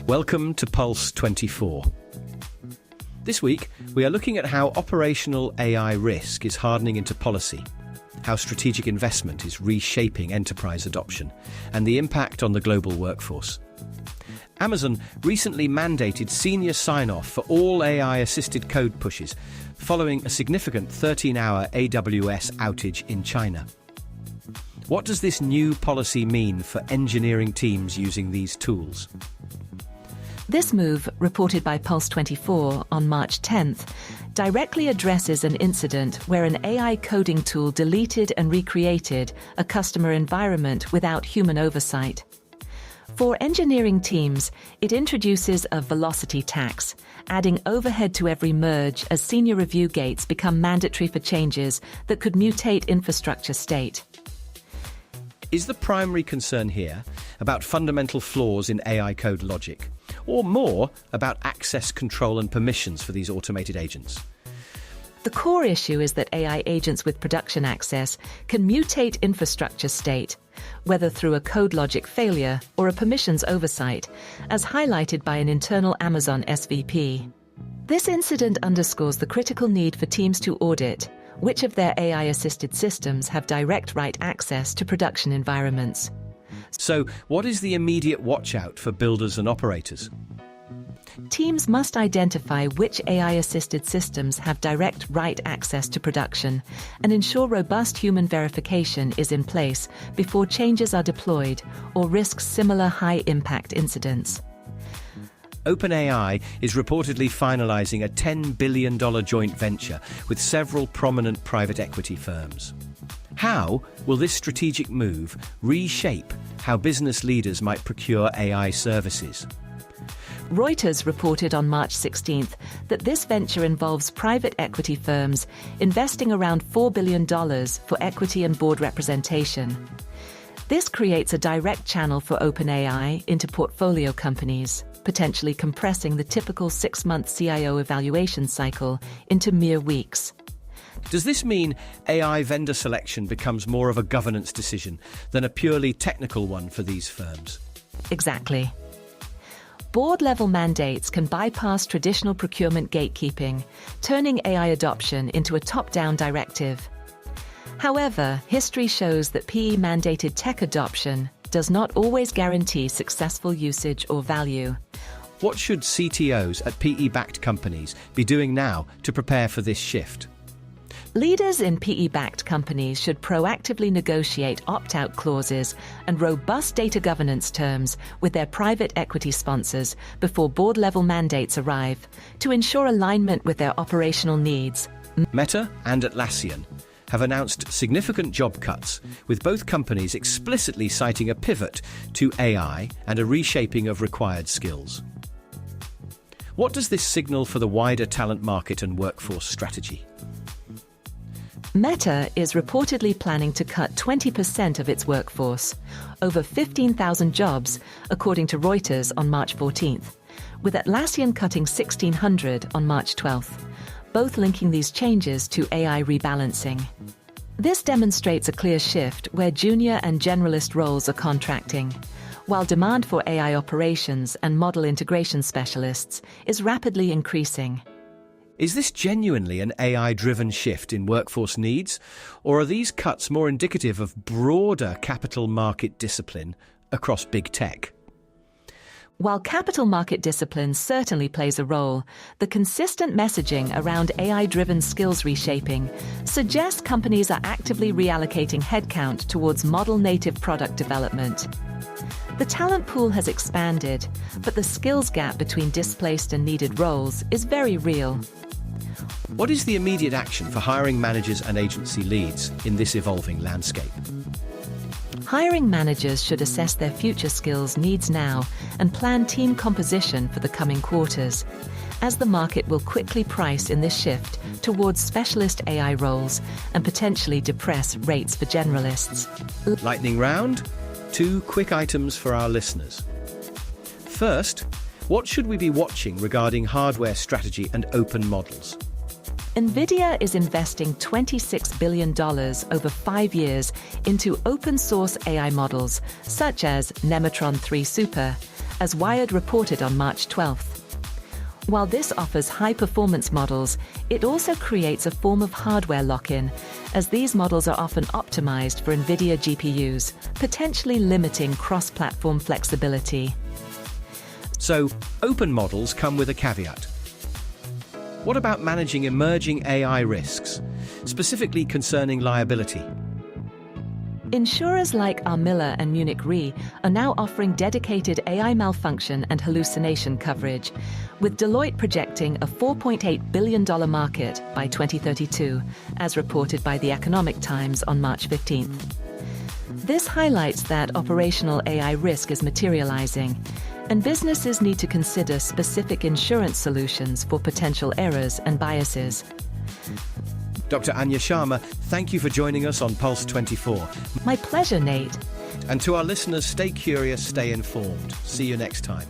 Welcome to Pulse 24. This week, we are looking at how operational AI risk is hardening into policy, how strategic investment is reshaping enterprise adoption, and the impact on the global workforce. Amazon recently mandated senior sign-off for all AI-assisted code pushes, following a significant 13-hour AWS outage in China. What does this new policy mean for engineering teams using these tools? This move, reported by Pulse 24 on March 10th, directly addresses an incident where an AI coding tool deleted and recreated a customer environment without human oversight. For engineering teams, it introduces a velocity tax, adding overhead to every merge as senior review gates become mandatory for changes that could mutate infrastructure state. Is the primary concern here about fundamental flaws in AI code logic, or more about access control and permissions for these automated agents? The core issue is that AI agents with production access can mutate infrastructure state, whether through a code logic failure or a permissions oversight, as highlighted by an internal Amazon SVP. This incident underscores the critical need for teams to audit which of their AI-assisted systems have direct write access to production environments. So, what is the immediate watch-out for builders and operators? Teams must identify which AI-assisted systems have direct write access to production and ensure robust human verification is in place before changes are deployed or risk similar high-impact incidents. OpenAI is reportedly finalizing a $10 billion joint venture with several prominent private equity firms. How will this strategic move reshape how business leaders might procure AI services? Reuters reported on March 16th that this venture involves private equity firms investing around $4 billion for equity and board representation. This creates a direct channel for OpenAI into portfolio companies, potentially compressing the typical 6-month CIO evaluation cycle into mere weeks. Does this mean AI vendor selection becomes more of a governance decision than a purely technical one for these firms? Exactly. Board-level mandates can bypass traditional procurement gatekeeping, turning AI adoption into a top-down directive. However, history shows that PE-mandated tech adoption does not always guarantee successful usage or value. What should CTOs at PE-backed companies be doing now to prepare for this shift? Leaders in PE-backed companies should proactively negotiate opt-out clauses and robust data governance terms with their private equity sponsors before board-level mandates arrive to ensure alignment with their operational needs. Meta and Atlassian have announced significant job cuts, with both companies explicitly citing a pivot to AI and a reshaping of required skills. What does this signal for the wider talent market and workforce strategy? Meta is reportedly planning to cut 20% of its workforce, over 15,000 jobs, according to Reuters on March 14th, with Atlassian cutting 1,600 on March 12th, both linking these changes to AI rebalancing. This demonstrates a clear shift where junior and generalist roles are contracting, while demand for AI operations and model integration specialists is rapidly increasing. Is this genuinely an AI-driven shift in workforce needs, or are these cuts more indicative of broader capital market discipline across big tech? While capital market discipline certainly plays a role, the consistent messaging around AI-driven skills reshaping suggests companies are actively reallocating headcount towards model-native product development. The talent pool has expanded, but the skills gap between displaced and needed roles is very real. What is the immediate action for hiring managers and agency leads in this evolving landscape? Hiring managers should assess their future skills needs now and plan team composition for the coming quarters, as the market will quickly price in this shift towards specialist AI roles and potentially depress rates for generalists. Lightning round? 2 quick items for our listeners. First, what should we be watching regarding hardware strategy and open models? NVIDIA is investing $26 billion over 5 years into open-source AI models, such as Nematron 3 Super, as Wired reported on March 12th. While this offers high-performance models, it also creates a form of hardware lock-in, as these models are often optimized for NVIDIA GPUs, potentially limiting cross-platform flexibility. So, open models come with a caveat. What about managing emerging AI risks, specifically concerning liability? Insurers like Armilla and Munich Re are now offering dedicated AI malfunction and hallucination coverage, with Deloitte projecting a $4.8 billion market by 2032, as reported by The Economic Times on March 15th. This highlights that operational AI risk is materializing, and businesses need to consider specific insurance solutions for potential errors and biases. Dr. Anya Sharma, thank you for joining us on Pulse 24. My pleasure, Nate. And to our listeners, stay curious, stay informed. See you next time.